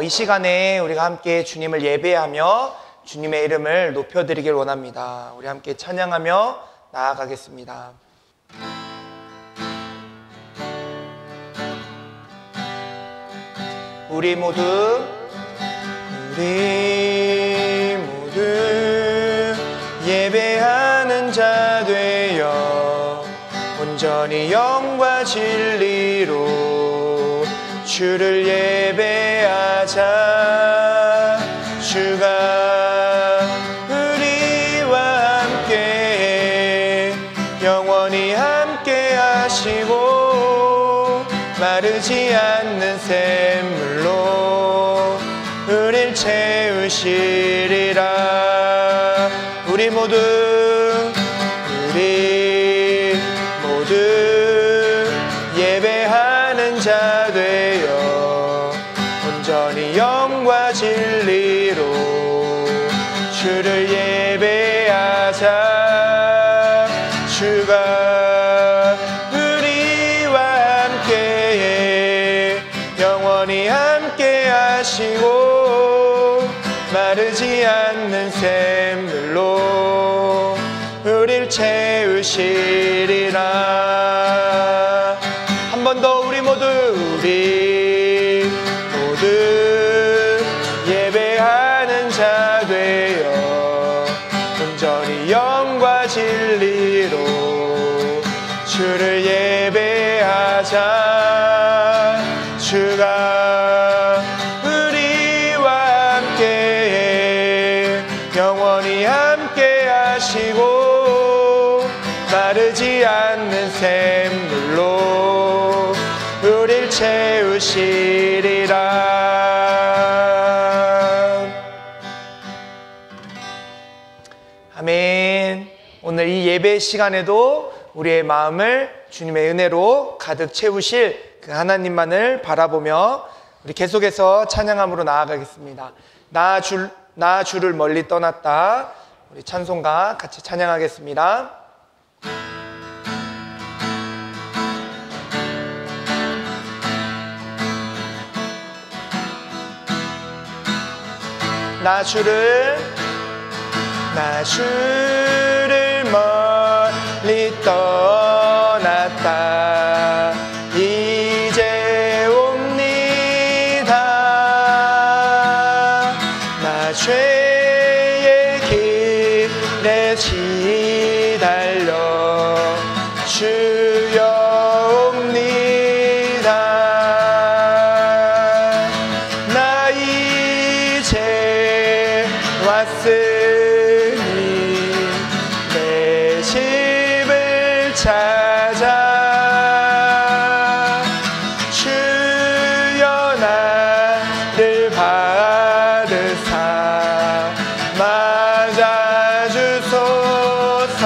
이 시간에 우리가 함께 주님을 예배하며 주님의 이름을 높여드리길 원합니다. 우리 함께 찬양하며 나아가겠습니다. 우리 모두 예배하는 자 되어 온전히 영과 진리로 주를 예배하자. 주가 우리와 함께 영원히 함께 하시고 마르지 않는 샘물로 우릴 채우시리라. 우리 모두 예배하는 자 되어 온전히 영과 진리로 주를 예배하자. 주가 우리와 함께 영원히 함께 하시고 마르지 않는 샘물로 우릴 채우시리라. 한 번 더 우리 모두 예배하는 자 되어 온전히 영과 진리로 주를 예배하자. 주가 우리와 함께 영원히 함께 하시고 마르지 않는 샘물로 우릴 채우시리라. 아멘. 오늘 이 예배 시간에도 우리의 마음을 주님의 은혜로 가득 채우실 그 하나님만을 바라보며 우리 계속해서 찬양함으로 나아가겠습니다. 나 주를 멀리 떠났다. 우리 찬송가 같이 찬양하겠습니다. 나 주를 멀리 떠났다. 이제 옵니다. 나 죄의 길에 시달려 주여 옵니다. 나 이제 왔으니 내 집을 찾아. 주여 나를 받으사 맞아주소서.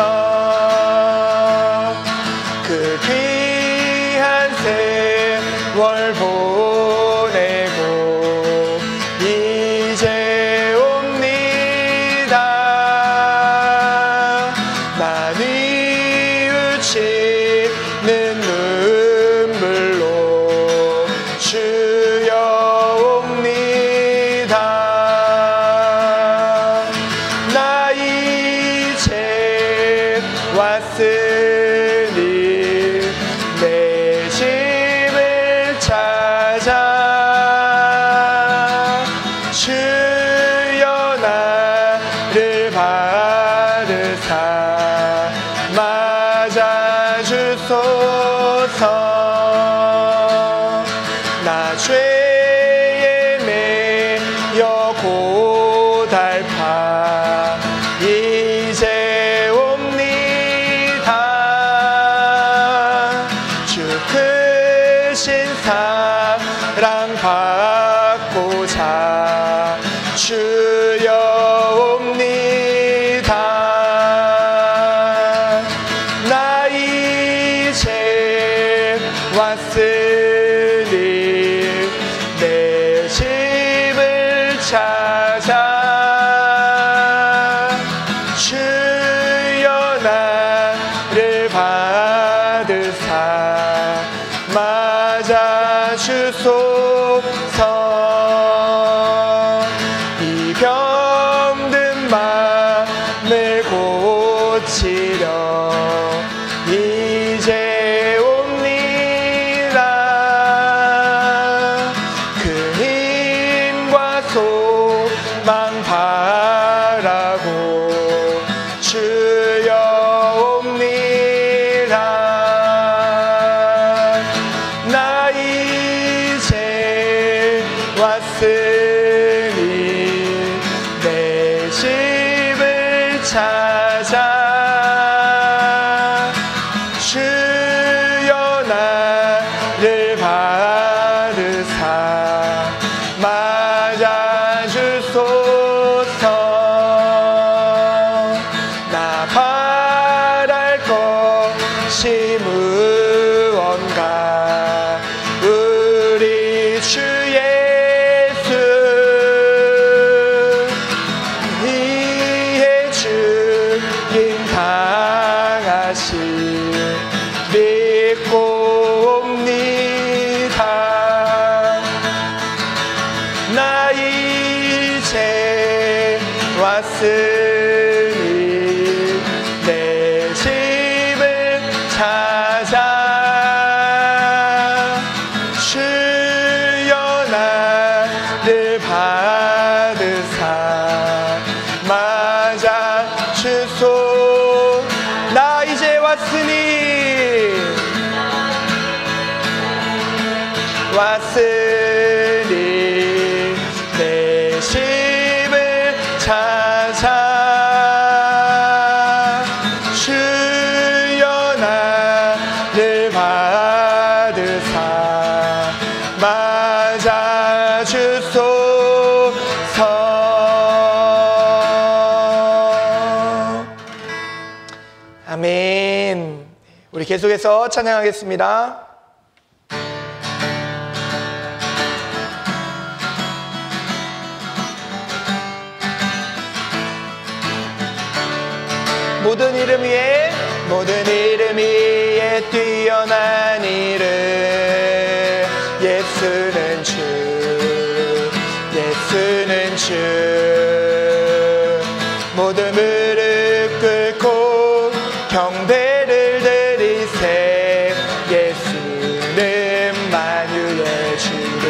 그 귀한 세월 보내고 이제 옵니다. 나 뉘우치는 눈물로 주여 옵니다. 나 이제 왔으니 내 집을 찾아. 주여 나를 받으사 맞아주소서. 나 죄에 매여 고달파 이제 옵니다. 주 크신 사랑 받고자 주여 옵니다. 나 이제 왔으니 내 집을 찾아. 주여 나를 받으사 맞아주소서. 외치려 이제 옵니다. 그 힘과 소망 바라고 주여 옵니다. 나 이제 왔으니 내 집을 찾아 주여 나를 받으사 맞아주소서. 나 바랄 것이 무언가 우리 주 예수 이의 주님 당하시 믿고 옵니다. 나 이제 왔으니 내 집을 찾아 주여 나를 받으사 맞아주소. 나 이제 왔으니 내 집을 찾아 주여 나를 받으사 맞아주소서. 아멘. 우리 계속해서 찬양하겠습니다. 모든 이름 위에 뛰어난 이름 예수는 주 모든 무릎 꿇고 경배를 드리세. 예수는 만유의 주를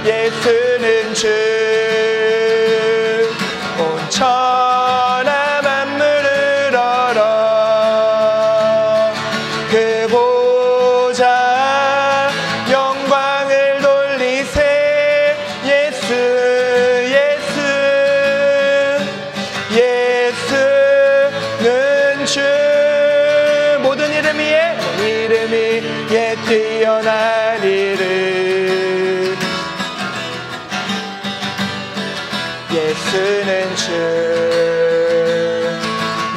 예수는 주 온 천하 만물을 얼어 그 보좌 영광을 돌리세. 예수는 주 모든 이름 위에 뛰어난 이름 예수는 주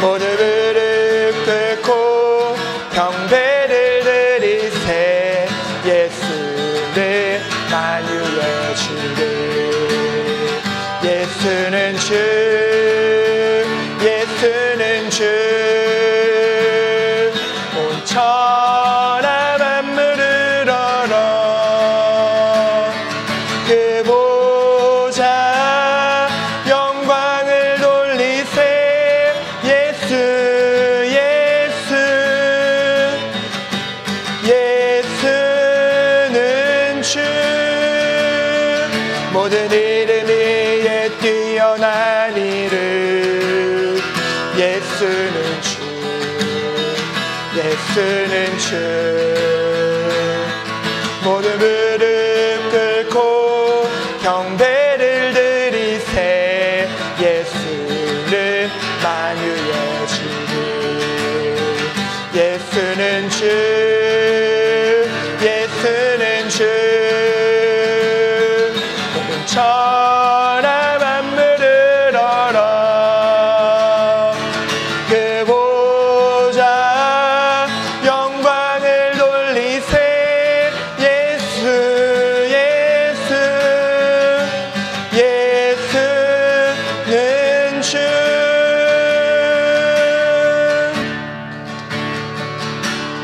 모든 무릎 꿇고 경배를 드리세. 예수는 만유의 주를 예수는 주 온 천하 만물을 얼어 그 보좌 영광을 돌리세. 예수는 주 모든 이름 위에 뛰어난 이름 예수는 주 모든 무릎 꿇고 경배를 드리세. 예수는 만유의 주를 예수는 주 모든 천하 만물을 얼어 그 보좌 영광을 돌리세.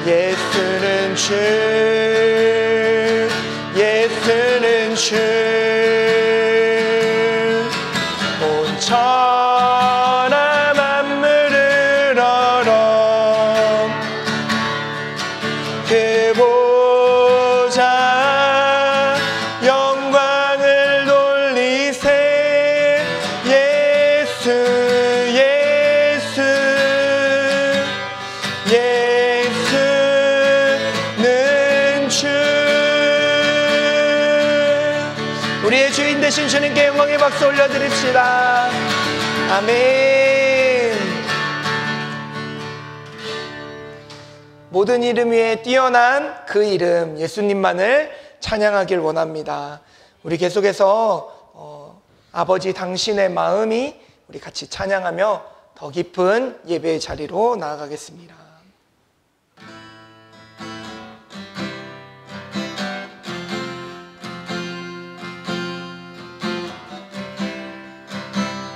예수는 주 예수는 주 온 우리의 주인 되신 주님께 영광의 박수 올려드립시다. 아멘. 모든 이름 위에 뛰어난 그 이름 예수님만을 찬양하길 원합니다. 우리 계속해서 아버지 당신의 마음이 우리 같이 찬양하며 더 깊은 예배의 자리로 나아가겠습니다.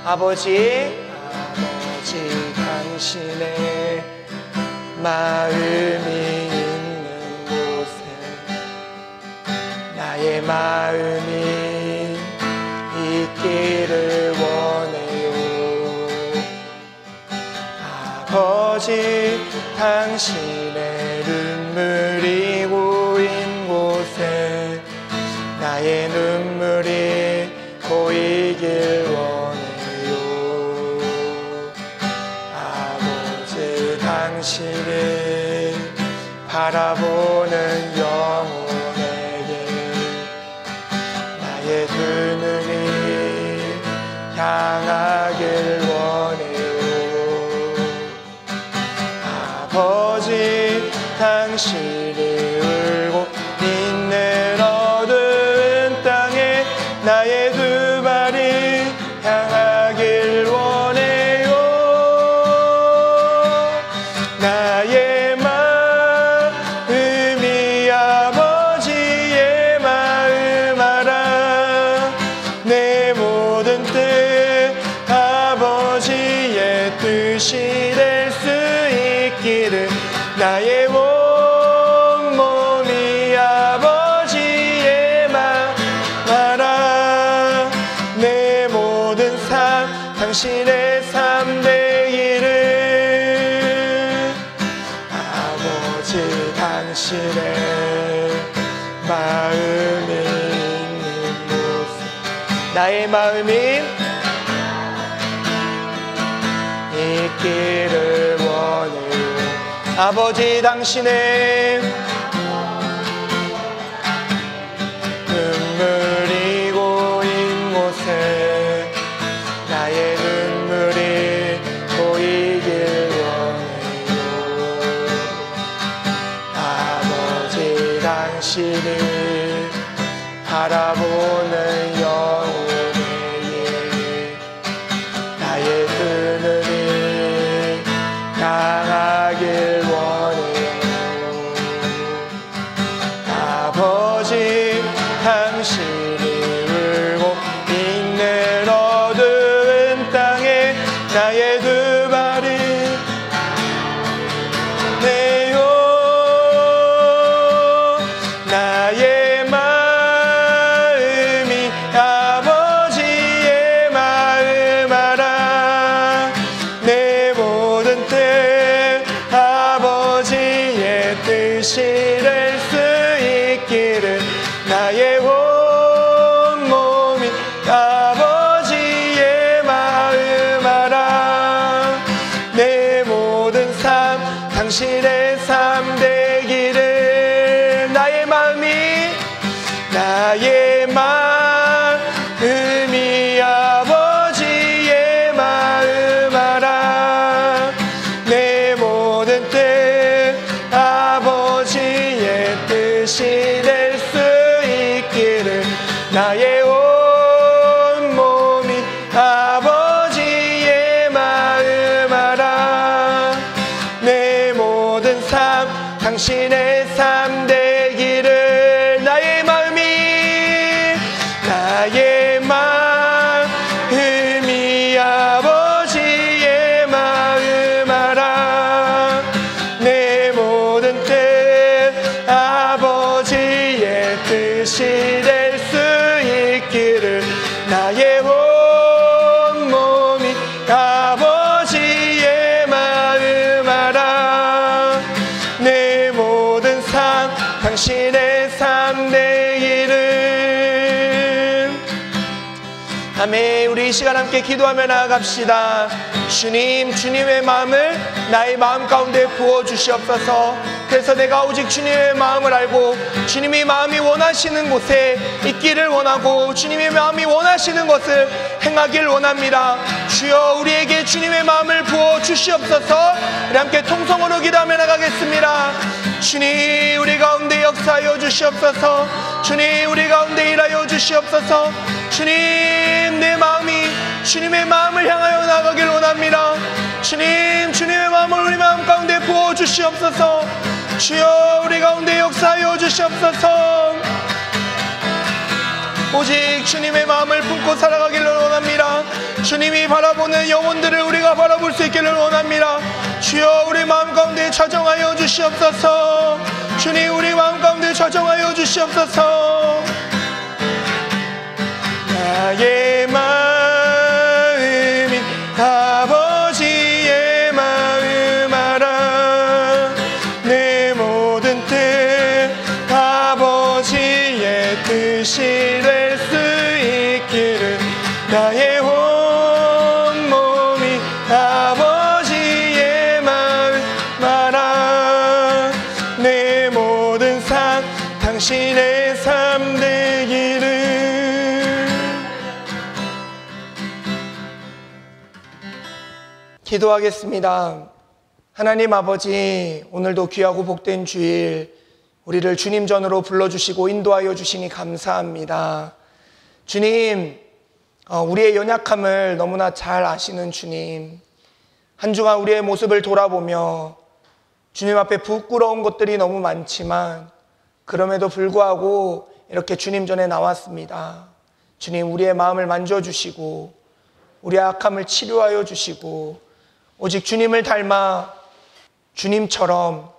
아버지 당신의 마음이 있는 곳에 나의 마음이 있기를 원해요. 아버지 당신의 눈물이 고인 곳에 나의 눈물이 고이길 원해요. 아버지 당신을 바라보는 영혼에게 나의 두 눈이 향하길 원해요. 아버지 당신이 울고 있는 어두운 땅에 나의 두 발이 향하길 원해요. 나의 마음이 아버지의 마음 알아. 내 모든 뜻 아버지의 뜻이 될 수 있기를 나의 온몸이 아버지의 마음 알아. 내 모든 삶 당신의 삶 되기를. 아버지 당신의 마음이 있는 곳에 나의 마음이 있기를 원해요. 아버지 당신의 눈물이 고인 곳에 나의 눈물이 고이길 원해요. 아버지 당신을 바라보는 영혼에게 나의 두 눈이 향하길 원해요. 아버지 당신이 울고 있는 어두운 땅에 나의 두 발이 내요. 나의 마음이 아버지의 마음 알아. 내 모든 뜻 아버지의 뜻이 될 수 있기를 나의 온몸이 아버지의 마음 알아. 내 모든 삶 당신의 삶 되기를. 나의 마음이 아버지의 마음 알아. 내 모든 뜻 아버지의 뜻이 될 수 있기를 나의 온몸이 아버지의 마음 알아. 내 모든 삶 당신의 삶 되기를. 나의 마음이 아버지의 마음 알아. 내 모든 뜻 아버지의 뜻이 될 수 있기를. 나의 온몸이 아버지의 마음 알아. 내 모든 삶 당신의 삶 되기를. 아멘. 우리 이 시간 함께 기도하며 나아갑시다. 주님, 주님의 마음을 나의 마음 가운데 부어주시옵소서. 그래서 내가 오직 주님의 마음을 알고 주님이 마음이 원하시는 곳에 있기를 원하고 주님의 마음이 원하시는 것을 행하길 원합니다. 주여 우리에게 주님의 마음을 부어 주시옵소서. 우리 함께 통성으로 기도하며 나가겠습니다. 주님 우리 가운데 역사하여 주시옵소서. 주님 우리 가운데 일하여 주시옵소서. 주님 내 마음이 주님의 마음을 향하여 나가길 원합니다. 주님 주님의 마음을 우리 마음 가운데 부어 주시옵소서. 주여 우리 가운데 역사하여 주시옵소서. 오직 주님의 마음을 품고 살아가기를 원합니다. 주님이 바라보는 영혼들을 우리가 바라볼 수 있기를 원합니다. 주여 우리 마음 가운데 좌정하여 주시옵소서. 주님 우리 마음 가운데 좌정하여 주시옵소서. 나의 마음이 아버지의 마음 알아. 내 모든 뜻 아버지의 뜻이 될 수 있기를. 나의 온 몸이 아버지의 마음 알아. 내 모든 삶 당신의 삶 되기를. 기도하겠습니다. 하나님 아버지, 오늘도 귀하고 복된 주일 우리를 주님 전으로 불러주시고 인도하여 주시니 감사합니다. 주님, 우리의 연약함을 너무나 잘 아시는 주님, 한 주간 우리의 모습을 돌아보며 주님 앞에 부끄러운 것들이 너무 많지만 그럼에도 불구하고 이렇게 주님 전에 나왔습니다. 주님 우리의 마음을 만져주시고 우리의 악함을 치료하여 주시고 오직 주님을 닮아 주님처럼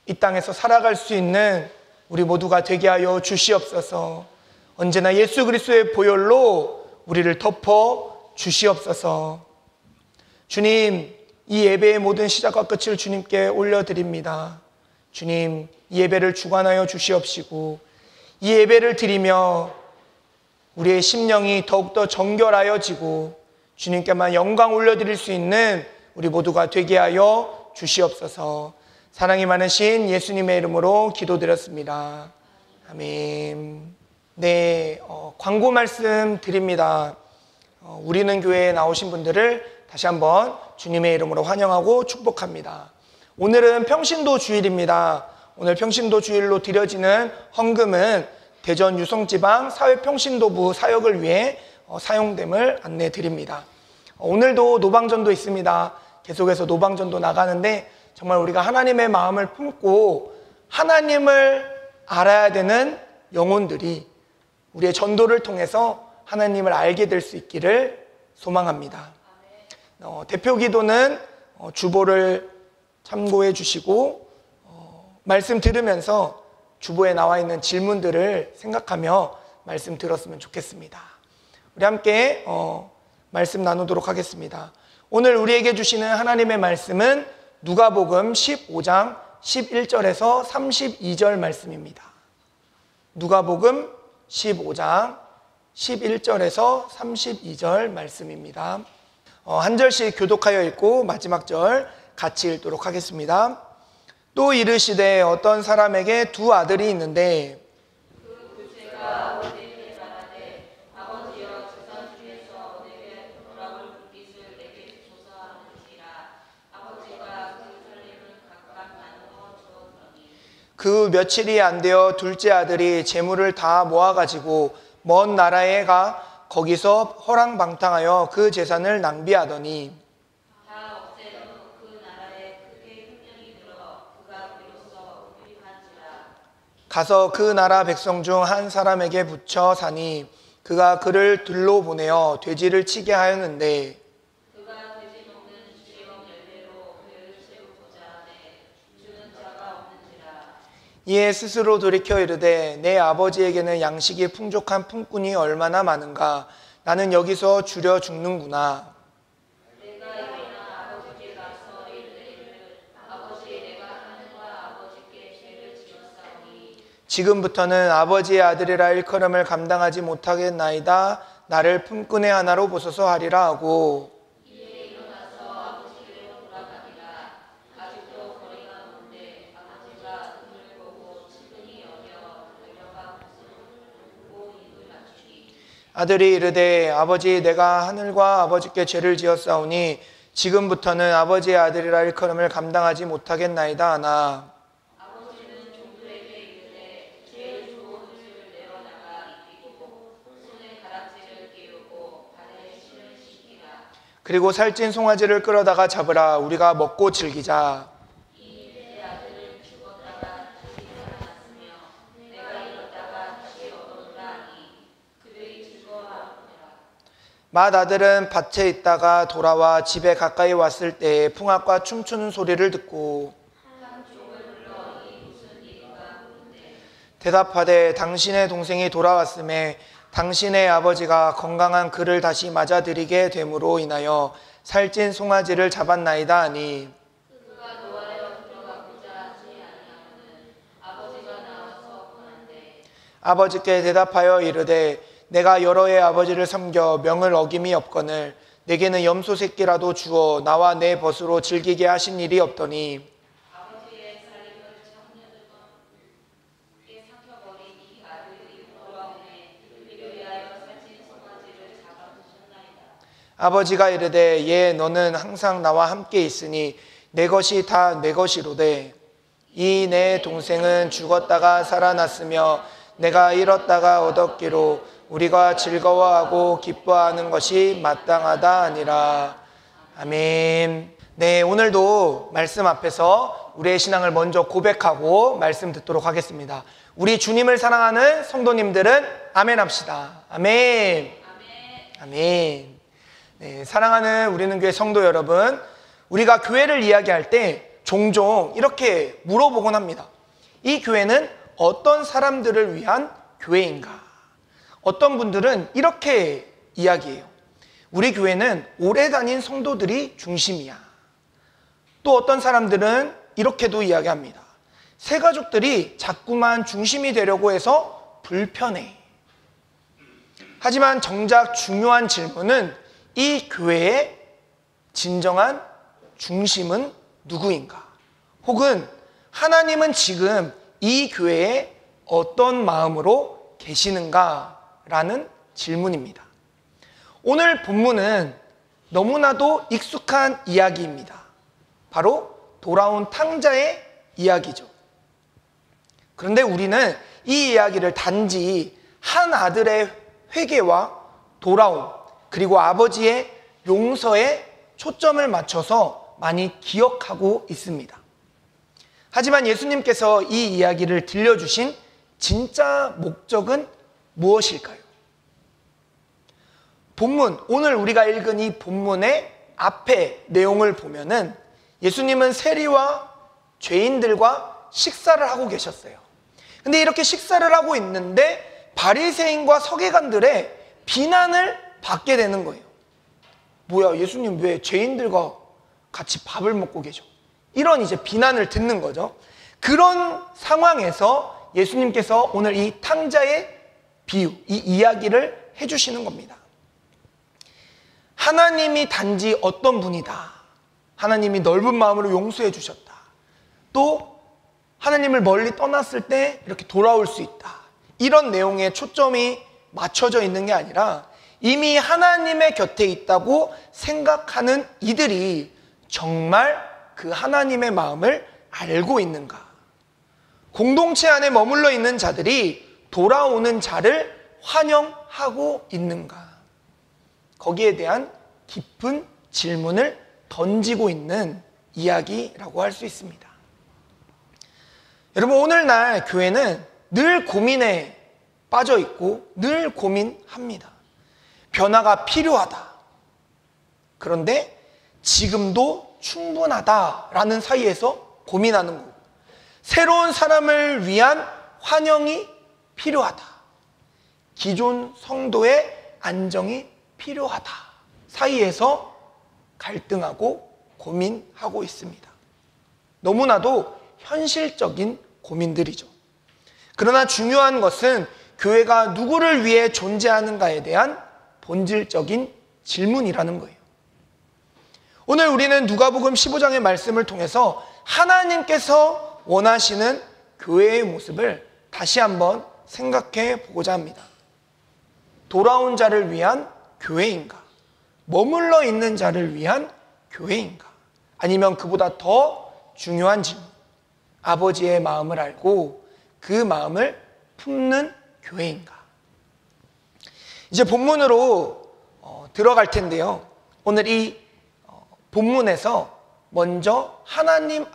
이 땅에서 살아갈 수 있는 우리 모두가 되게 하여 주시옵소서. 언제나 예수 그리스도의 보혈로 우리를 덮어 주시옵소서. 주님, 이 예배의 모든 시작과 끝을 주님께 올려드립니다. 주님, 이 예배를 주관하여 주시옵시고 이 예배를 드리며 우리의 심령이 더욱더 정결하여지고 주님께만 영광 올려드릴 수 있는 우리 모두가 되게 하여 주시옵소서. 사랑이 많으신 예수님의 이름으로 기도드렸습니다. 아멘. 네, 광고 말씀 드립니다. 우리는 교회에 나오신 분들을 다시 한번 주님의 이름으로 환영하고 축복합니다. 오늘은 평신도 주일입니다. 오늘 평신도 주일로 드려지는 헌금은 대전 유성지방 사회평신도부 사역을 위해 사용됨을 안내 드립니다. 오늘도 노방전도 있습니다. 계속해서 노방전도 나가는데 정말 우리가 하나님의 마음을 품고 하나님을 알아야 되는 영혼들이 우리의 전도를 통해서 하나님을 알게 될 수 있기를 소망합니다. 대표 기도는 주보를 참고해 주시고 말씀 들으면서 주보에 나와 있는 질문들을 생각하며 말씀 들었으면 좋겠습니다. 우리 함께 말씀 나누도록 하겠습니다. 오늘 우리에게 주시는 하나님의 말씀은 누가복음 15장 11절에서 32절 말씀입니다. 누가복음 15장 11절에서 32절 말씀입니다. 한 절씩 교독하여 읽고 마지막 절 같이 읽도록 하겠습니다. 또 이르시되 어떤 사람에게 두 아들이 있는데 그 둘째가 아버지에게 말하되 아버지여 재산 중에서 내게 부끄러울 빚을 내게 주소서 하는지라. 아버지가 그 살림을 각각 나누어 주었더니 그 며칠이 안 되어 둘째 아들이 재물을 다 모아가지고 먼 나라에 가 거기서 허랑방탕하여 그 재산을 낭비하더니 다 없앤 후 그 나라에 크게 흉년이 들어 그가 비로소 우비한지라. 가서 그 나라 백성 중 한 사람에게 붙여 사니 그가 그를 들로 보내어 돼지를 치게 하였는데 그가 돼지 먹는 지역 열매로 배를 채우고자 하되 주는 자가 없는지라. 이에 스스로 돌이켜 이르되 내 아버지에게는 양식이 풍족한 품꾼이 얼마나 많은가. 나는 여기서 줄여 죽는구나. 내가 일어나 아버지께 가서 이르기를 아버지 내가 하는 바 아버지께 죄를 지었사오니 지금부터는 아버지의 아들이라 일컬음을 감당하지 못하겠나이다. 나를 품꾼의 하나로 보소서 하리라 하고 이에 일어나서 아버지께로 돌아가니라. 아직도 거리가 먼데 아버지가 아들이 이르되 아버지 내가 하늘과 아버지께 죄를 지었사오니 지금부터는 아버지의 아들이라 일컬음을 감당하지 못하겠나이다 하나. 아버지는 종들에게 이르되 제일 좋은 옷을 내어다가 입히고 손에 가락지를 끼우고 발에 신을 신기라. 그리고 살찐 송아지를 끌어다가 잡으라. 우리가 먹고 즐기자. 이 내 아들은 죽었다가 다시 살아났으며 내가 잃었다가 다시 얻었노라 하니 그들이 즐거워하느니라. 맏아들은 밭에 있다가 돌아와 집에 가까이 왔을 때에 풍악과 춤추는 소리를 듣고 대답하되 당신의 동생이 돌아왔음에 당신의 아버지가 건강한 그를 다시 맞아들이게 됨으로 인하여 살찐 송아지를 잡았나이다 하니. 그가 노하여 들어가고자 하지 아니하거든 아버지가 나와서 보는데 아버지께 대답하여 이르되 내가 여러 해 아버지를 섬겨 명을 어김이 없거늘 내게는 염소 새끼라도 주어 나와 내 벗으로 즐기게 하신 일이 없더니. 아버지의 살림을 청년들께 삼켜버린 이 아들이 돌아오매 이를 위하여 살찐 송아지를 잡아주셨나이다. 아버지가 이르되 예 너는 항상 나와 함께 있으니 내 것이 다 내 것이로되 이 내 동생은 죽었다가 살아났으며 내가 잃었다가 얻었기로 우리가 즐거워하고 기뻐하는 것이 마땅하다 아니라. 아멘. 네, 오늘도 말씀 앞에서 우리의 신앙을 먼저 고백하고 말씀 듣도록 하겠습니다. 우리 주님을 사랑하는 성도님들은 아멘 합시다. 아멘. 아멘. 네, 사랑하는 우리는 교회 성도 여러분, 우리가 교회를 이야기할 때 종종 이렇게 물어보곤 합니다. 이 교회는 어떤 사람들을 위한 교회인가? 어떤 분들은 이렇게 이야기해요. 우리 교회는 오래 다닌 성도들이 중심이야. 또 어떤 사람들은 이렇게도 이야기합니다. 새 가족들이 자꾸만 중심이 되려고 해서 불편해. 하지만 정작 중요한 질문은 이 교회의 진정한 중심은 누구인가? 혹은 하나님은 지금 이 교회에 어떤 마음으로 계시는가? 라는 질문입니다. 오늘 본문은 너무나도 익숙한 이야기입니다. 바로 돌아온 탕자의 이야기죠. 그런데 우리는 이 이야기를 단지 한 아들의 회개와 돌아옴, 그리고 아버지의 용서에 초점을 맞춰서 많이 기억하고 있습니다. 하지만 예수님께서 이 이야기를 들려주신 진짜 목적은 무엇일까요? 본문, 오늘 우리가 읽은 이 본문의 앞에 내용을 보면은 예수님은 세리와 죄인들과 식사를 하고 계셨어요. 근데 이렇게 식사를 하고 있는데 바리새인과 서기관들의 비난을 받게 되는 거예요. 뭐야, 예수님 왜 죄인들과 같이 밥을 먹고 계셔? 이런 이제 비난을 듣는 거죠. 그런 상황에서 예수님께서 오늘 이 탕자의 비유, 이 이야기를 해주시는 겁니다. 하나님이 단지 어떤 분이다. 하나님이 넓은 마음으로 용서해 주셨다. 또 하나님을 멀리 떠났을 때 이렇게 돌아올 수 있다. 이런 내용에 초점이 맞춰져 있는 게 아니라 이미 하나님의 곁에 있다고 생각하는 이들이 정말 그 하나님의 마음을 알고 있는가? 공동체 안에 머물러 있는 자들이 돌아오는 자를 환영하고 있는가? 거기에 대한 깊은 질문을 던지고 있는 이야기라고 할 수 있습니다. 여러분, 오늘날 교회는 늘 고민에 빠져 있고 늘 고민합니다. 변화가 필요하다. 그런데 지금도 충분하다라는 사이에서 고민하는 거고, 새로운 사람을 위한 환영이 필요하다. 기존 성도의 안정이 필요하다. 사이에서 갈등하고 고민하고 있습니다. 너무나도 현실적인 고민들이죠. 그러나 중요한 것은 교회가 누구를 위해 존재하는가에 대한 본질적인 질문이라는 거예요. 오늘 우리는 누가복음 15장의 말씀을 통해서 하나님께서 원하시는 교회의 모습을 다시 한번 생각해 보고자 합니다. 돌아온 자를 위한 교회인가? 머물러 있는 자를 위한 교회인가? 아니면 그보다 더 중요한 질문, 아버지의 마음을 알고 그 마음을 품는 교회인가? 이제 본문으로 들어갈 텐데요. 오늘 이 본문에서 먼저 하나님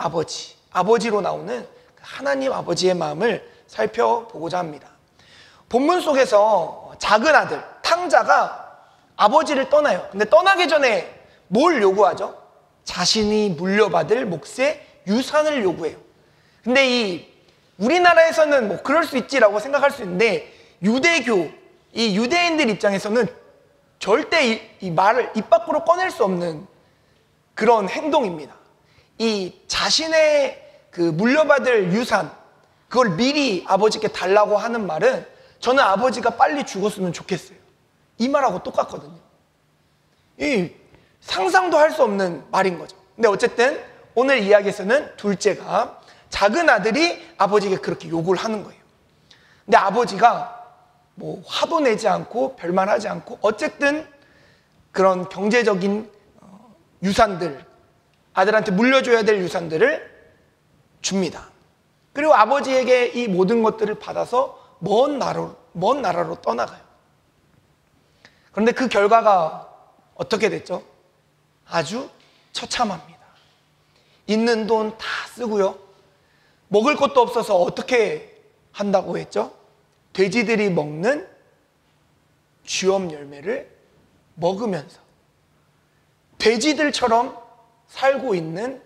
아버지로 나오는 하나님 아버지의 마음을 살펴보고자 합니다. 본문 속에서 작은 아들 탕자가 아버지를 떠나요. 근데 떠나기 전에 뭘 요구하죠? 자신이 물려받을 몫의 유산을 요구해요. 근데 이 우리나라에서는 뭐 그럴 수 있지라고 생각할 수 있는데 유대교, 이 유대인들 입장에서는 절대 이 말을 입 밖으로 꺼낼 수 없는 그런 행동입니다. 이 자신의 그 물려받을 유산, 그걸 미리 아버지께 달라고 하는 말은 저는 아버지가 빨리 죽었으면 좋겠어요. 이 말하고 똑같거든요. 이 상상도 할 수 없는 말인 거죠. 근데 어쨌든 오늘 이야기에서는 둘째가 작은 아들이 아버지에게 그렇게 요구를 하는 거예요. 근데 아버지가 뭐 화도 내지 않고 별말하지 않고 어쨌든 그런 경제적인 유산들, 아들한테 물려줘야 될 유산들을 줍니다. 그리고 아버지에게 이 모든 것들을 받아서 먼 나라로 떠나가요. 그런데 그 결과가 어떻게 됐죠? 아주 처참합니다. 있는 돈 다 쓰고요. 먹을 것도 없어서 어떻게 한다고 했죠? 돼지들이 먹는 쥐엄 열매를 먹으면서 돼지들처럼 살고 있는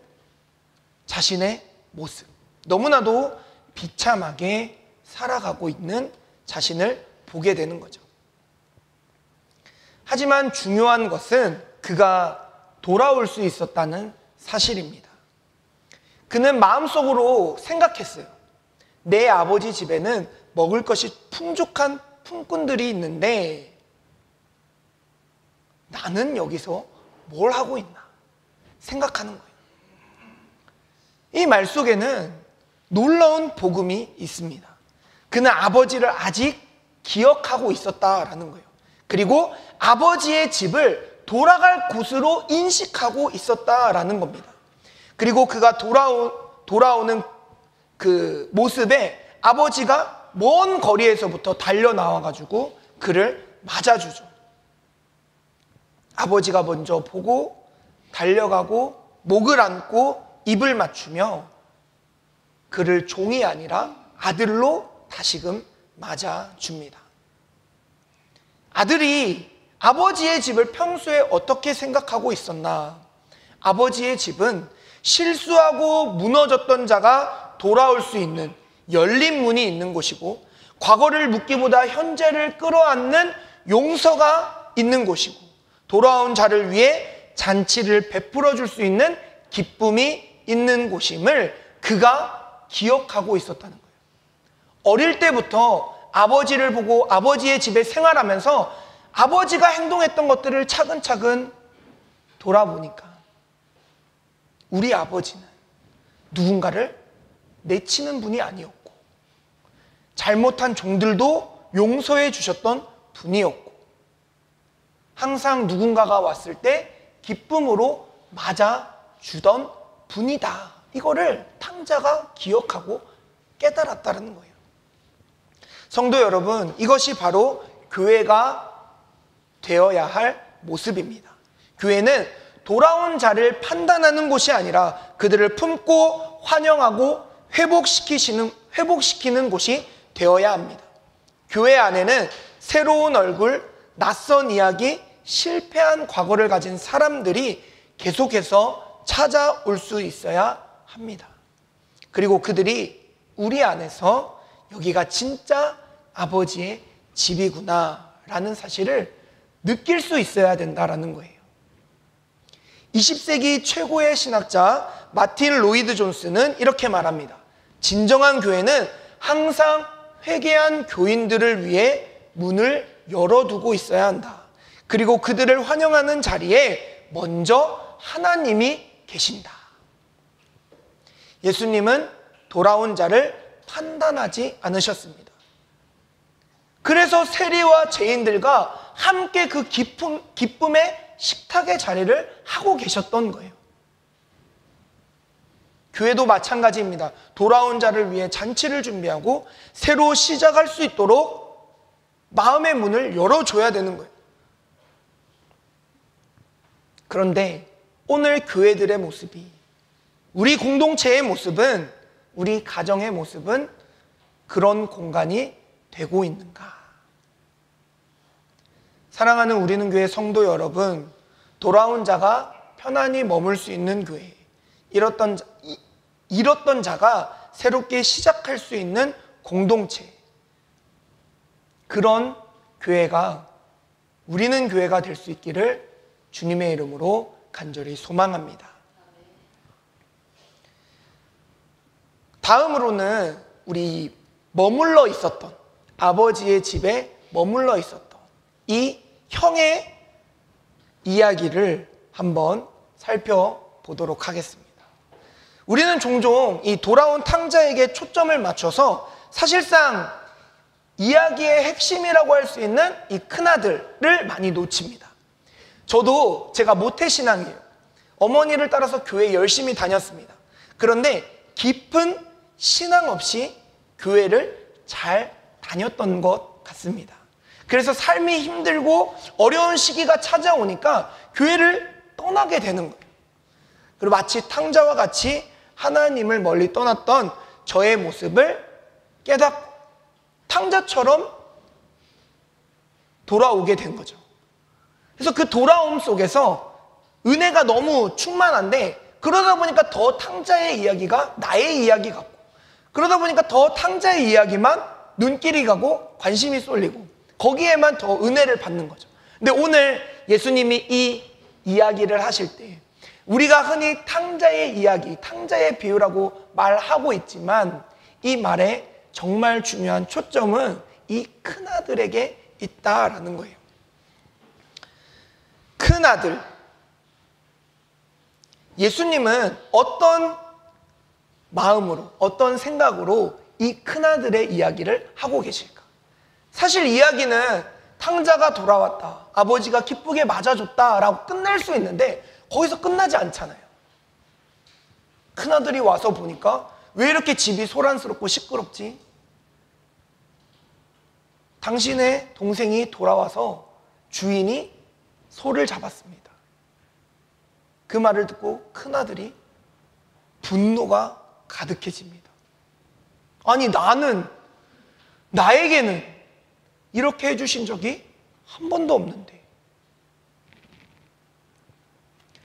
자신의 모습, 너무나도 비참하게 살아가고 있는 자신을 보게 되는 거죠. 하지만 중요한 것은 그가 돌아올 수 있었다는 사실입니다. 그는 마음속으로 생각했어요. 내 아버지 집에는 먹을 것이 풍족한 품꾼들이 있는데 나는 여기서 뭘 하고 있나 생각하는 거예요. 이 말 속에는 놀라운 복음이 있습니다. 그는 아버지를 아직 기억하고 있었다라는 거예요. 그리고 아버지의 집을 돌아갈 곳으로 인식하고 있었다라는 겁니다. 그리고 그가 돌아오는 그 모습에 아버지가 먼 거리에서부터 달려 나와가지고 그를 맞아주죠. 아버지가 먼저 보고 달려가고 목을 안고 입을 맞추며 그를 종이 아니라 아들로 다시금 맞아줍니다. 아들이 아버지의 집을 평소에 어떻게 생각하고 있었나? 아버지의 집은 실수하고 무너졌던 자가 돌아올 수 있는 열린 문이 있는 곳이고, 과거를 묻기보다 현재를 끌어안는 용서가 있는 곳이고, 돌아온 자를 위해 잔치를 베풀어 줄 수 있는 기쁨이 있는 곳임을 그가 기억하고 있었다는 거예요. 어릴 때부터 아버지를 보고 아버지의 집에 생활하면서 아버지가 행동했던 것들을 차근차근 돌아보니까 우리 아버지는 누군가를 내치는 분이 아니었고, 잘못한 종들도 용서해 주셨던 분이었고, 항상 누군가가 왔을 때 기쁨으로 맞아주던 분이다. 이거를 탕자가 기억하고 깨달았다는 거예요. 성도 여러분, 이것이 바로 교회가 되어야 할 모습입니다. 교회는 돌아온 자를 판단하는 곳이 아니라 그들을 품고 환영하고 회복시키는 곳이 되어야 합니다. 교회 안에는 새로운 얼굴, 낯선 이야기, 실패한 과거를 가진 사람들이 계속해서 찾아올 수 있어야 합니다. 그리고 그들이 우리 안에서 여기가 진짜 아버지의 집이구나 라는 사실을 느낄 수 있어야 된다라는 거예요. 20세기 최고의 신학자 마틴 로이드 존스는 이렇게 말합니다. 진정한 교회는 항상 회개한 교인들을 위해 문을 열어두고 있어야 한다. 그리고 그들을 환영하는 자리에 먼저 하나님이 계신다. 예수님은 돌아온 자를 판단하지 않으셨습니다. 그래서 세리와 죄인들과 함께 그 기쁨의 식탁의 자리를 하고 계셨던 거예요. 교회도 마찬가지입니다. 돌아온 자를 위해 잔치를 준비하고 새로 시작할 수 있도록 마음의 문을 열어줘야 되는 거예요. 그런데 오늘 교회들의 모습이, 우리 공동체의 모습은, 우리 가정의 모습은 그런 공간이 되고 있는가? 사랑하는 우리는 교회 성도 여러분, 돌아온 자가 편안히 머물 수 있는 교회, 잃었던 자가 새롭게 시작할 수 있는 공동체, 그런 교회가, 우리는 교회가 될 수 있기를 주님의 이름으로 간절히 소망합니다. 다음으로는 우리 머물러 있었던, 아버지의 집에 머물러 있었던 이 형의 이야기를 한번 살펴보도록 하겠습니다. 우리는 종종 이 돌아온 탕자에게 초점을 맞춰서 사실상 이야기의 핵심이라고 할 수 있는 이 큰아들을 많이 놓칩니다. 저도 제가 모태신앙이에요. 어머니를 따라서 교회 열심히 다녔습니다. 그런데 깊은 신앙 없이 교회를 잘 다녔던 것 같습니다. 그래서 삶이 힘들고 어려운 시기가 찾아오니까 교회를 떠나게 되는 거예요. 그리고 마치 탕자와 같이 하나님을 멀리 떠났던 저의 모습을 깨닫고 탕자처럼 돌아오게 된 거죠. 그래서 그 돌아옴 속에서 은혜가 너무 충만한데, 그러다 보니까 더 탕자의 이야기가 나의 이야기 같고, 그러다 보니까 더 탕자의 이야기만 눈길이 가고 관심이 쏠리고 거기에만 더 은혜를 받는 거죠. 근데 오늘 예수님이 이 이야기를 하실 때, 우리가 흔히 탕자의 이야기, 탕자의 비유라고 말하고 있지만 이 말의 정말 중요한 초점은 이 큰아들에게 있다라는 거예요. 큰아들. 예수님은 어떤 마음으로, 어떤 생각으로 이 큰아들의 이야기를 하고 계실까? 사실 이야기는 탕자가 돌아왔다, 아버지가 기쁘게 맞아줬다라고 끝날 수 있는데 거기서 끝나지 않잖아요. 큰아들이 와서 보니까 왜 이렇게 집이 소란스럽고 시끄럽지? 당신의 동생이 돌아와서 주인이 소를 잡았습니다. 그 말을 듣고 큰아들이 분노가 가득해집니다. 아니, 나에게는 이렇게 해주신 적이 한 번도 없는데.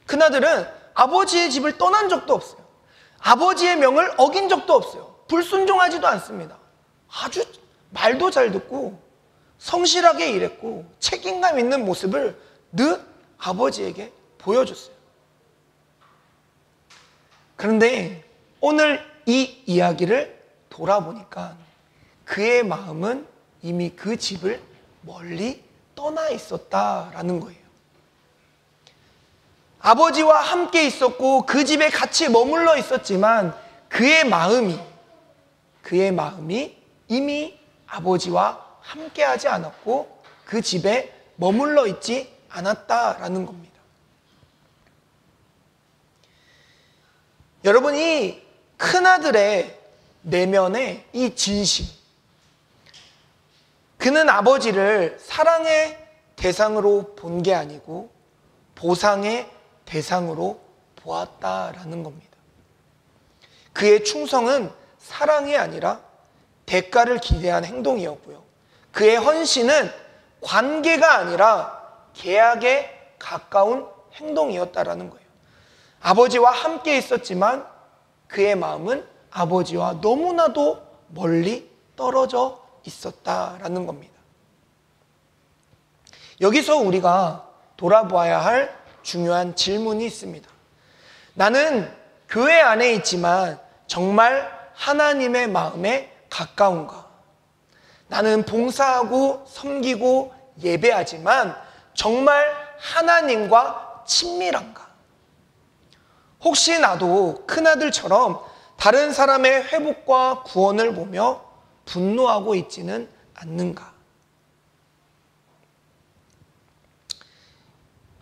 큰아들은 아버지의 집을 떠난 적도 없어요. 아버지의 명을 어긴 적도 없어요. 불순종하지도 않습니다. 아주 말도 잘 듣고 성실하게 일했고 책임감 있는 모습을 늘 아버지에게 보여줬어요. 그런데 오늘 이 이야기를 돌아보니까 그의 마음은 이미 그 집을 멀리 떠나 있었다라는 거예요. 아버지와 함께 있었고 그 집에 같이 머물러 있었지만 그의 마음이 이미 아버지와 함께하지 않았고 그 집에 머물러 있지 않았다라는 겁니다. 여러분, 이 큰아들의 내면의 이 진심, 그는 아버지를 사랑의 대상으로 본 게 아니고 보상의 대상으로 보았다라는 겁니다. 그의 충성은 사랑이 아니라 대가를 기대한 행동이었고요. 그의 헌신은 관계가 아니라 계약에 가까운 행동이었다라는 거예요. 아버지와 함께 있었지만 그의 마음은 아버지와 너무나도 멀리 떨어져 있었다라는 겁니다. 여기서 우리가 돌아보아야 할 중요한 질문이 있습니다. 나는 교회 안에 있지만 정말 하나님의 마음에 가까운가? 나는 봉사하고 섬기고 예배하지만 정말 하나님과 친밀한가? 혹시 나도 큰아들처럼 다른 사람의 회복과 구원을 보며 분노하고 있지는 않는가?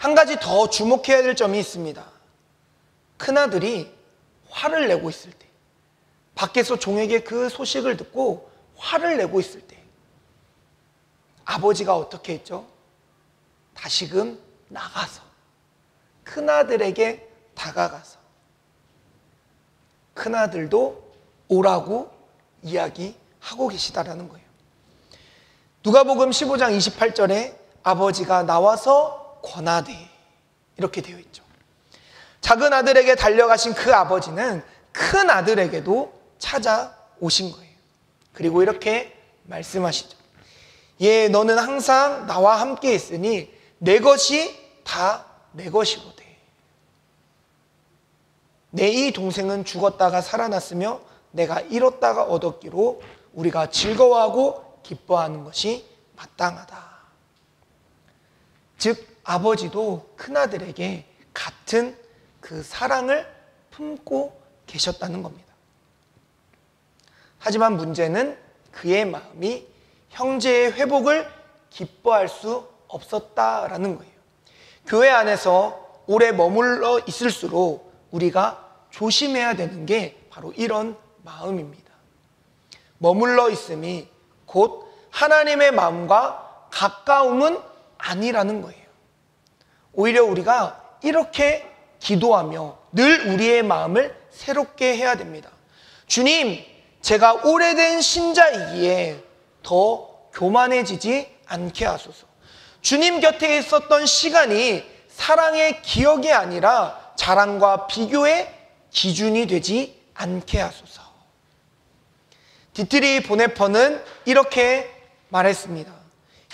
한 가지 더 주목해야 될 점이 있습니다. 큰아들이 화를 내고 있을 때, 밖에서 종에게 그 소식을 듣고 화를 내고 있을 때 아버지가 어떻게 했죠? 다시금 나가서 큰아들에게 다가가서 큰아들도 오라고 이야기하고 계시다라는 거예요. 누가복음 15장 28절에 아버지가 나와서 권하되 이렇게 되어 있죠. 작은 아들에게 달려가신 그 아버지는 큰 아들에게도 찾아오신 거예요. 그리고 이렇게 말씀하시죠. 예, 너는 항상 나와 함께 있으니 내 것이 다 내 것이거든. 내 이 동생은 죽었다가 살아났으며 내가 잃었다가 얻었기로 우리가 즐거워하고 기뻐하는 것이 마땅하다. 즉 아버지도 큰아들에게 같은 그 사랑을 품고 계셨다는 겁니다. 하지만 문제는 그의 마음이 형제의 회복을 기뻐할 수 없었다라는 거예요. 교회 안에서 오래 머물러 있을수록 우리가 조심해야 되는 게 바로 이런 마음입니다. 머물러 있음이 곧 하나님의 마음과 가까움은 아니라는 거예요. 오히려 우리가 이렇게 기도하며 늘 우리의 마음을 새롭게 해야 됩니다. 주님, 제가 오래된 신자이기에 더 교만해지지 않게 하소서. 주님 곁에 있었던 시간이 사랑의 기억이 아니라 자랑과 비교의 기준이 되지 않게 하소서. 디트리 보네퍼는 이렇게 말했습니다.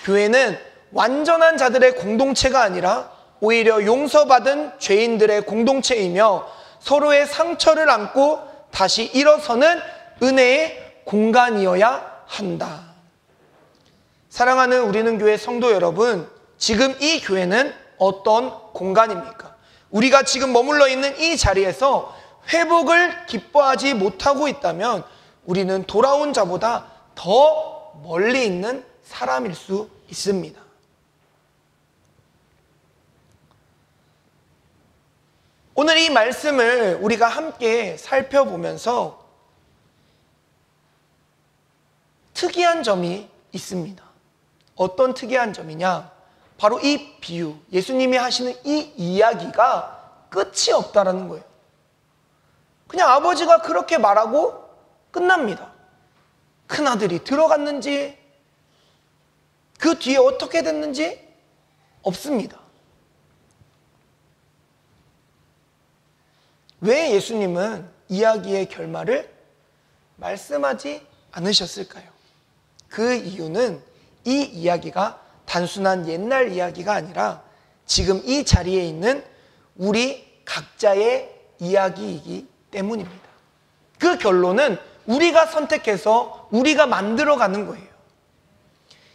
교회는 완전한 자들의 공동체가 아니라 오히려 용서받은 죄인들의 공동체이며 서로의 상처를 안고 다시 일어서는 은혜의 공간이어야 한다. 사랑하는 우리는 교회 성도 여러분, 지금 이 교회는 어떤 공간입니까? 우리가 지금 머물러 있는 이 자리에서 회복을 기뻐하지 못하고 있다면 우리는 돌아온 자보다 더 멀리 있는 사람일 수 있습니다. 오늘 이 말씀을 우리가 함께 살펴보면서 특이한 점이 있습니다. 어떤 특이한 점이냐? 바로 이 비유, 예수님이 하시는 이 이야기가 끝이 없다라는 거예요. 그냥 아버지가 그렇게 말하고 끝납니다. 큰아들이 들어갔는지 그 뒤에 어떻게 됐는지 없습니다. 왜 예수님은 이야기의 결말을 말씀하지 않으셨을까요? 그 이유는 이 이야기가 단순한 옛날 이야기가 아니라 지금 이 자리에 있는 우리 각자의 이야기이기 때문입니다. 그 결론은 우리가 선택해서 우리가 만들어가는 거예요.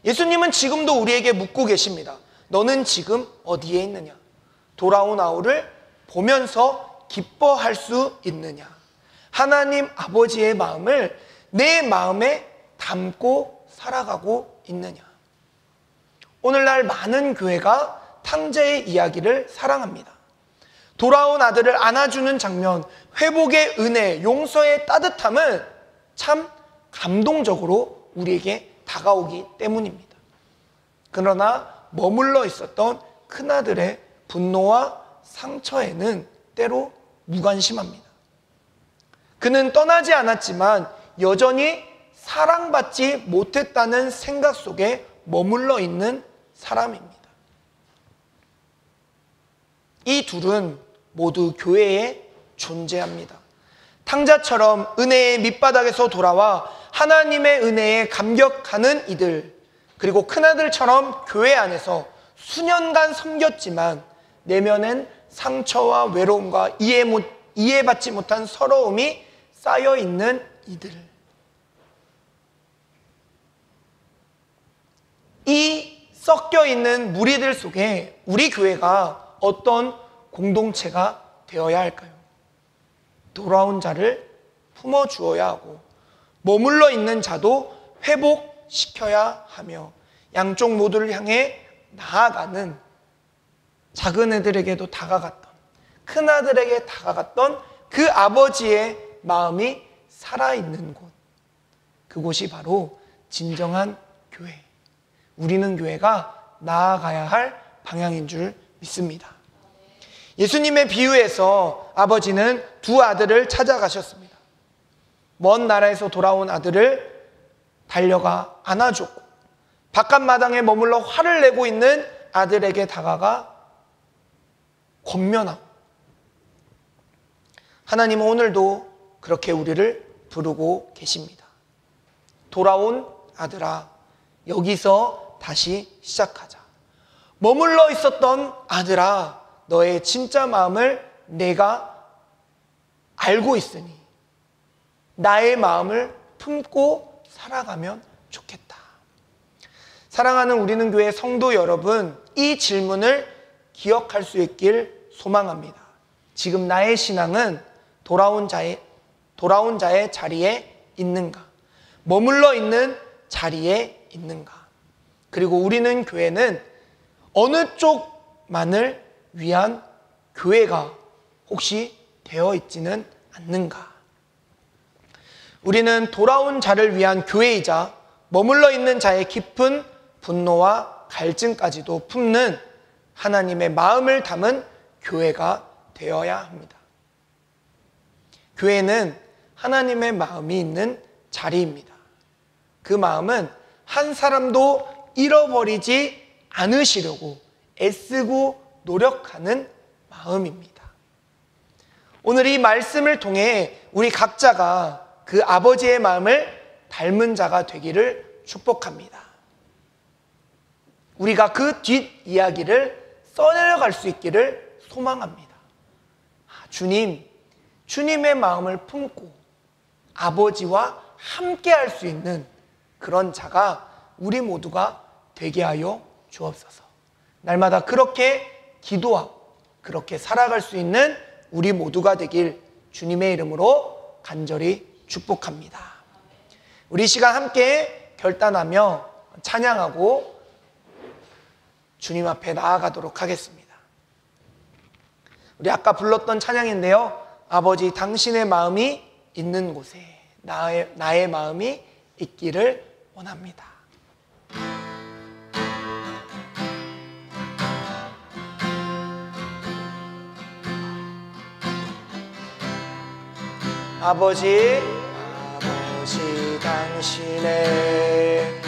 예수님은 지금도 우리에게 묻고 계십니다. 너는 지금 어디에 있느냐? 돌아온 아우를 보면서 기뻐할 수 있느냐? 하나님 아버지의 마음을 내 마음에 담고 살아가고 있느냐? 오늘날 많은 교회가 탕자의 이야기를 사랑합니다. 돌아온 아들을 안아주는 장면, 회복의 은혜, 용서의 따뜻함은 참 감동적으로 우리에게 다가오기 때문입니다. 그러나 머물러 있었던 큰아들의 분노와 상처에는 때로 무관심합니다. 그는 떠나지 않았지만 여전히 사랑받지 못했다는 생각 속에 머물러 있는 사람입니다. 이 둘은 모두 교회에 존재합니다. 탕자처럼 은혜의 밑바닥에서 돌아와 하나님의 은혜에 감격하는 이들, 그리고 큰아들처럼 교회 안에서 수년간 섬겼지만 내면엔 상처와 외로움과 이해받지 못한 서러움이 쌓여있는 이들. 이 섞여있는 무리들 속에 우리 교회가 어떤 공동체가 되어야 할까요? 돌아온 자를 품어주어야 하고 머물러 있는 자도 회복시켜야 하며 양쪽 모두를 향해 나아가는 작은 애들에게도 다가갔던, 큰 아들에게 다가갔던 그 아버지의 마음이 살아있는 곳, 그곳이 바로 진정한 교회, 우리는 교회가 나아가야 할 방향인 줄 믿습니다. 예수님의 비유에서 아버지는 두 아들을 찾아가셨습니다. 먼 나라에서 돌아온 아들을 달려가 안아줬고, 바깥 마당에 머물러 화를 내고 있는 아들에게 다가가 권면하고, 하나님은 오늘도 그렇게 우리를 부르고 계십니다. 돌아온 아들아, 여기서 다시 시작하자. 머물러 있었던 아들아, 너의 진짜 마음을 내가 알고 있으니 나의 마음을 품고 살아가면 좋겠다. 사랑하는 우리는 교회 성도 여러분, 이 질문을 기억할 수 있길 소망합니다. 지금 나의 신앙은 돌아온 자의 자리에 있는가? 머물러 있는 자리에 있는가? 그리고 우리는 교회는 어느 쪽만을 위한 교회가 혹시 되어 있지는 않는가? 우리는 돌아온 자를 위한 교회이자 머물러 있는 자의 깊은 분노와 갈증까지도 품는 하나님의 마음을 담은 교회가 되어야 합니다. 교회는 하나님의 마음이 있는 자리입니다. 그 마음은 한 사람도 잃어버리지 않으시려고 애쓰고 노력하는 마음입니다. 오늘 이 말씀을 통해 우리 각자가 그 아버지의 마음을 닮은 자가 되기를 축복합니다. 우리가 그 뒷이야기를 써내려갈 수 있기를 소망합니다. 주님의 마음을 품고 아버지와 함께 할 수 있는 그런 자가 우리 모두가 되게 하여 주옵소서. 날마다 그렇게 기도하고 그렇게 살아갈 수 있는 우리 모두가 되길 주님의 이름으로 간절히 축복합니다. 우리 시간 함께 결단하며 찬양하고 주님 앞에 나아가도록 하겠습니다. 우리 아까 불렀던 찬양인데요, 아버지 당신의 마음이 있는 곳에 나의 마음이 있기를 원합니다. 아버지 당신의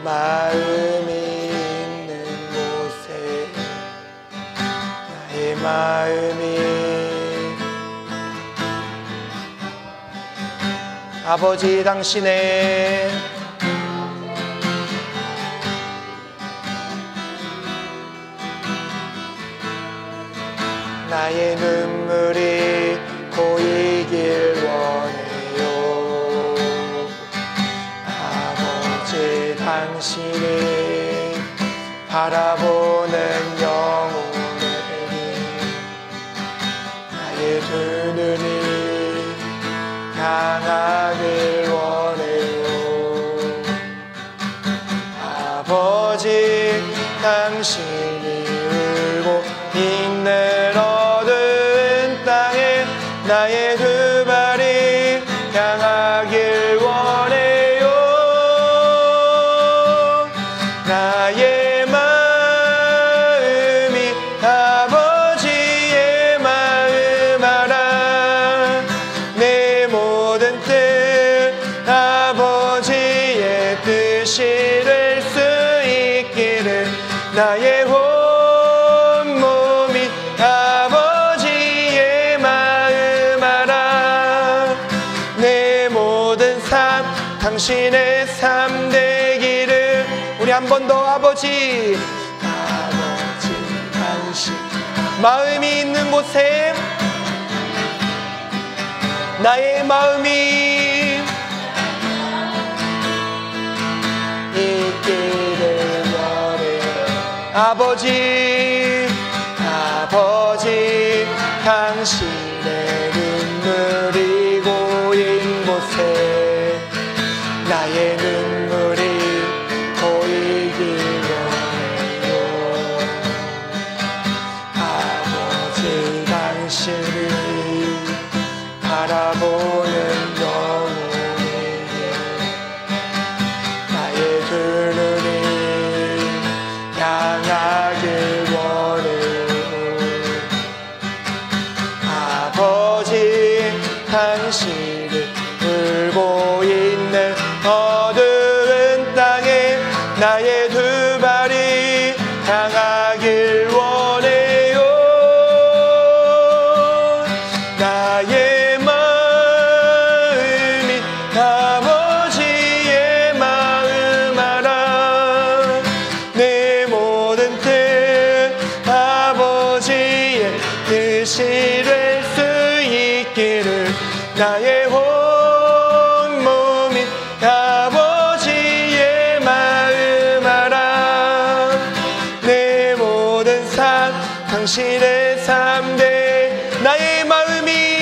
마음이 있는 곳에 나의 마음이, 아버지 당신의 나의 눈물이 고이길 원해요. 아버지 당신이 바라보는 영혼의 나의 두 눈이 향하길 원해요. 아버지 당신이 울고 있는 어두운 땅에 나의 두 발이 향하길 원해요. 나의 마음이 아버지의 마음 알아. 내 모든 뜻 아버지의 뜻이 될 수 있기를. 나의 온 몸이 아버지의 마음 알아. 내 모든 삶 당신의 삶 되기를. 우리 한 번 더. 아버지 당신 마음이 있는 곳에 나의 마음이 있기를 원해요. 아버지 당신의 눈물이 고인 곳에 나의 눈물이 고이길 원해요. 향하길 원해요. 아버지 당신을 울고 있는 어두운 땅에 나의 두 발이 향하길 원해요. 나의 마음이 아버지의 마음 알아. 내 모든 뜻 아버지의 뜻이 될 수 있기를. 나의 온 몸이 아버지의 마음 알아. 내 모든 삶 당신의 삶대 나의 마음이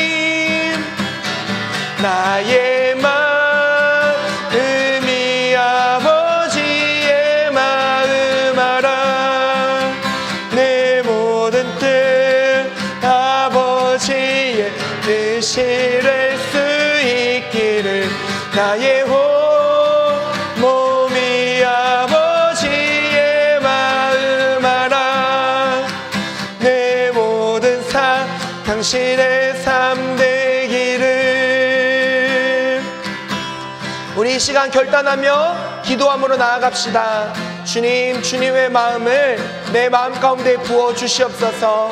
아버지의 마음 알아. 내 모든 뜻 아버지의 뜻이 될 수 있기를. 나의 온 몸이 아버지의 마음 알아. 내 모든 삶 당신의 삶 되기를. 우리 이 시간 결단하며 기도함으로 나아갑시다. 주님, 주님의 마음을 내 마음 가운데 부어주시옵소서.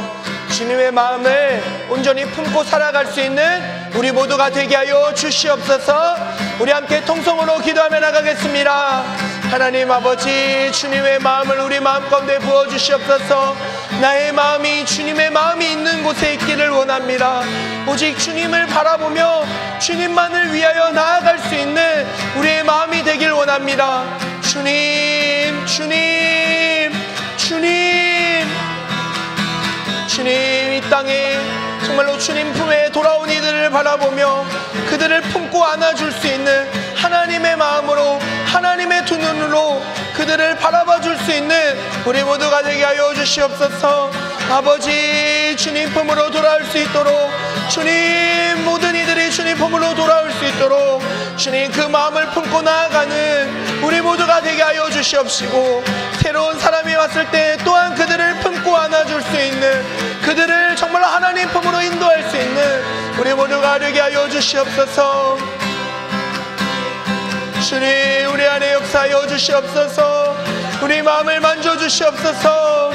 주님의 마음을 온전히 품고 살아갈 수 있는 우리 모두가 되게 하여 주시옵소서. 우리 함께 통성으로 기도하며 나가겠습니다. 하나님 아버지, 주님의 마음을 우리 마음 가운데 부어주시옵소서. 나의 마음이 주님의 마음이 있는 곳에 있기를 원합니다. 오직 주님을 바라보며 주님만을 위하여 나아갈 수 있는 우리의 마음이 되길 원합니다. 주님, 주님, 주님, 주님, 이 땅에 정말로 주님 품에 돌아온 이들을 바라보며 그들을 품고 안아줄 수 있는 하나님의 마음으로, 하나님의 두 눈으로 그들을 바라봐 줄 수 있는 우리 모두가 되게 하여 주시옵소서. 아버지, 주님 품으로 돌아올 수 있도록, 주님 모든 이들이 주님 품으로 돌아올 수 있도록 주님 그 마음을 품고 나아가는 우리 모두가 되게 하여 주시옵시고, 새로운 사람이 왔을 때 또한 그들을 품고 안아줄 수 있는, 그들을 정말 하나님 품으로 인도할 수 있는 우리 모두가 되게 하여 주시옵소서. 주님, 우리 안에 역사하여 주시옵소서. 우리 마음을 만져주시옵소서.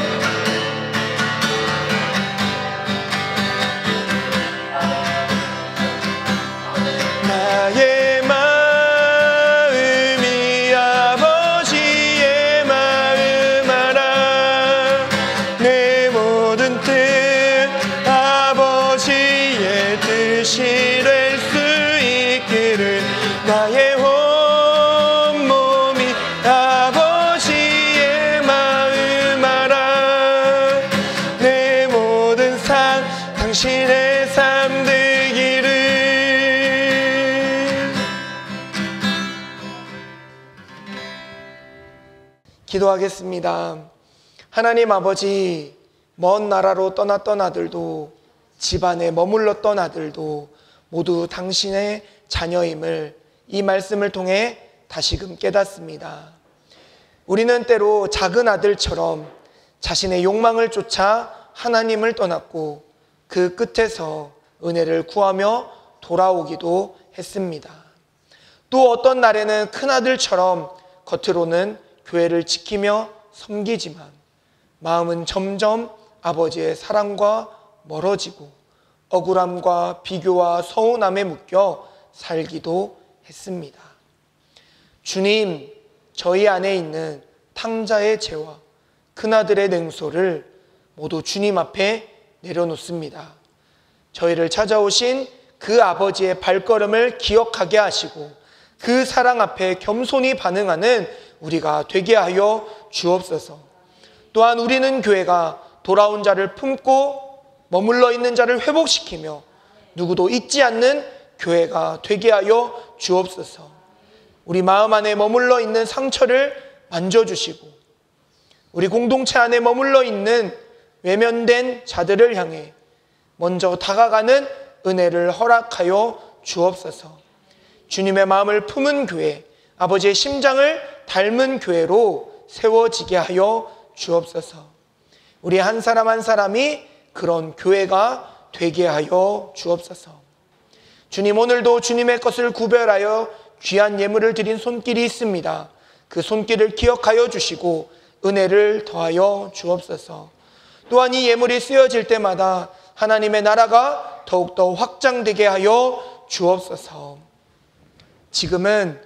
나의 마음이 아버지의 마음 알아. 내 모든 뜻 아버지의 뜻이 될 수 있기를. 나의 온 몸이 아버지의 마음 알아. 내 모든 삶 당신의 삶 되기를. 기도하겠습니다. 하나님 아버지, 먼 나라로 떠났던 아들도 집안에 머물렀던 아들도 모두 당신의 자녀임을 이 말씀을 통해 다시금 깨닫습니다. 우리는 때로 작은 아들처럼 자신의 욕망을 쫓아 하나님을 떠났고 그 끝에서 은혜를 구하며 돌아오기도 했습니다. 또 어떤 날에는 큰 아들처럼 겉으로는 교회를 지키며 섬기지만 마음은 점점 아버지의 사랑과 멀어지고 억울함과 비교와 서운함에 묶여 살기도 했습니다. 주님, 저희 안에 있는 탕자의 죄와 큰아들의 냉소를 모두 주님 앞에 내려놓습니다. 저희를 찾아오신 그 아버지의 발걸음을 기억하게 하시고 그 사랑 앞에 겸손히 반응하는 우리가 되게 하여 주옵소서. 또한 우리는 교회가 돌아온 자를 품고 머물러 있는 자를 회복시키며 누구도 잊지 않는 교회가 되게 하여 주옵소서. 우리 마음 안에 머물러 있는 상처를 만져주시고 우리 공동체 안에 머물러 있는 외면된 자들을 향해 먼저 다가가는 은혜를 허락하여 주옵소서. 주님의 마음을 품은 교회, 아버지의 심장을 닮은 교회로 세워지게 하여 주옵소서. 우리 한 사람 한 사람이 그런 교회가 되게 하여 주옵소서. 주님, 오늘도 주님의 것을 구별하여 귀한 예물을 드린 손길이 있습니다. 그 손길을 기억하여 주시고 은혜를 더하여 주옵소서. 또한 이 예물이 쓰여질 때마다 하나님의 나라가 더욱더 확장되게 하여 주옵소서. 지금은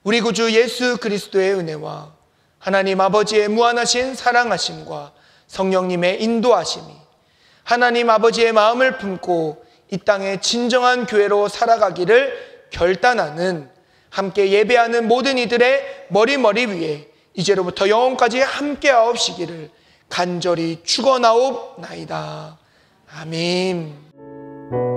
우리 구주 예수 그리스도의 은혜와 하나님 아버지의 무한하신 사랑하심과 성령님의 인도하심이 하나님 아버지의 마음을 품고 이 땅의 진정한 교회로 살아가기를 결단하는, 함께 예배하는 모든 이들의 머리 위에 이제로부터 영원까지 함께 하옵시기를 간절히 축원하옵나이다. 아멘.